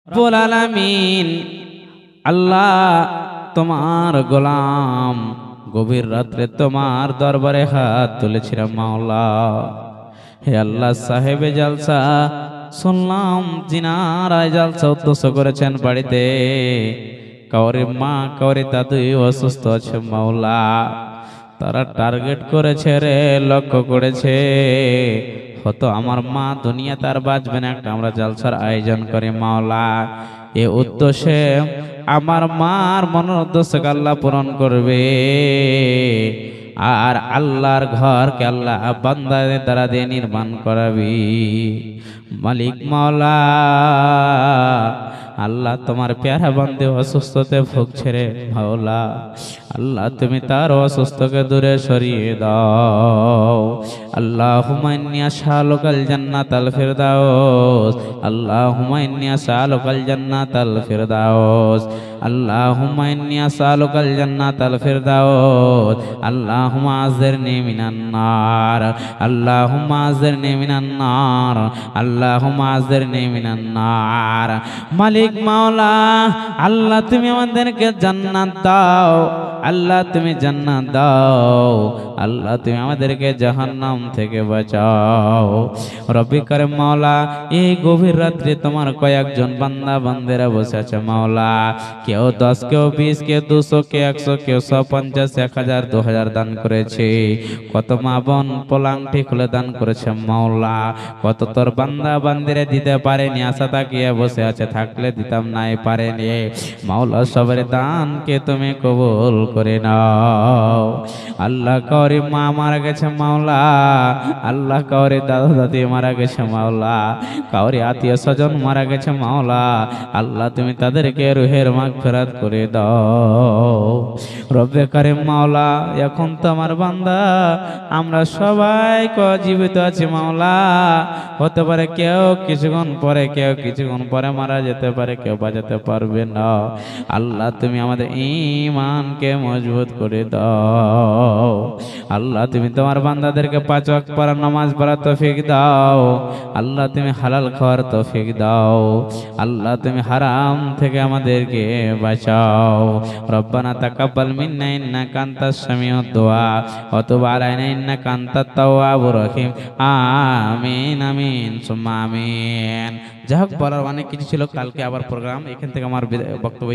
রব্বুল আলামিন আল্লাহ তোমার গোলাম গভীর রাত্রে তোমার দরবারে হাত তুলেছিলাম মাওলা। হে আল্লাহ, সাহেবে জালসা শুনলাম জিনারায় জালসা উদ্দেশ্য করেছেন বাড়িতে, কাউরে মা কাউরে দাদু অসুস্থ আছে মাওলা। তারা টার্গেট করেছে রে, লক্ষ্য করেছে হয়তো আমার মা দুনিয়া তার বাঁচবে না, একটা আমরা জালসার আয়োজন করি মাওলা। এ উদ্দেশ্যে আমার মার মনের উদ্দেশ্যকে আল্লাহ পূরণ করবে, আর আল্লাহর ঘরকে আল্লাহ বান্দাদের দ্বারা দিয়ে নির্মাণ করাবি। মালিক মাওলা, আল্লাহ তোমার প্যারা বান্দে অসুস্থতে ভুগছে রে মাওলা। আল্লাহ তুমি তার অসুস্থকে দূরে সরিয়ে দাও। আল্লাহুম্মা ইন্নী আসআলুকাল জান্নাতাল ফিরদাউস, আল্লাহুম্মা ইন্নী আসআলুকাল জান্নাতাল ফিরদাউস, আল্লাহুম্মা ইন্নী আসআলুকাল জান্নাতাল ফিরদাউস, আল্লাহুম্মা আযিরনি মিনান নার, আল্লাহুম্মা আযিরনি মিনান নার, আল্লাহুম্মা আযিরনি মিনান নার। মালিক মাওলা, আল্লাহ তুমি আমাদেরকে জান্নাত দাও, আল্লাহ তুমি জান্নাত দাও, আল্লাহ তুমি আমাদেরকে জাহান্নাম থেকে বাঁচাও। রব্বি কারীম মাওলা, এই গভীর রাত্রে তোমার কয়েকজন বান্দা বান্দেরা বসে আছে মাওলা। কেউ 10, কেউ 20, কেউ 200, কেউ 100, কেউ 150, 1000, 2000 দান করেছে। কত মা বোন পলাংটি খুলে দান করেছে মাওলা। কত তোর বান্দা বান্দিরা দিতে পারেনি, আশা তাকিয়ে বসে আছে, থাকলে দিতাম নাই পারেনি মাওলা। সবার দানকে তুমি কবুল করে নাও। আল্লাহ কাউরি মা মারা গেছে মাওলা, আল্লাহ কাউরি দাদা দাদি মারা গেছে মাওলা, কাউরি আত্মীয় স্বজন মারা গেছে মাওলা। আল্লাহ তুমি তাদেরকে রুহের মাগফিরাত করে দাও। রব্বে কারীম মাওলা, এখন তো আমার বান্দা আমরা সবাই জীবিত আছি মাওলা। হতে পারে কেউ কিছুক্ষণ পরে, কেউ কিছুক্ষণ পরে মারা যেতে পারে, কেউ বাঁচাতে পারবে না। আল্লাহ তুমি আমাদের ঈমানকে মজবুত করে দাও। আল্লাহ তুমি তোমার বান্দাদেরকে 5 ওয়াক্ত পড়ার নামাজ পড়ার তৌফিক দাও। আল্লাহ তুমি হালাল খাওয়ার তৌফিক দাও। আল্লাহ তুমি হারাম থেকে আমাদেরকে বাঁচাও। রব্বানা তাকাব্বাল মিন্না ইন্নাকা আনতাস সামিউদ দুআ ওয়া তুব আলাইনা ইন্নাকা আনতাত তাওয়াবুর রহিম। আমিন আমিন সুম্মা আমিন। যাই হোক, বলার অনেক কিছু ছিল, কালকে আবার প্রোগ্রাম। এখান থেকে আমার বক্তব্য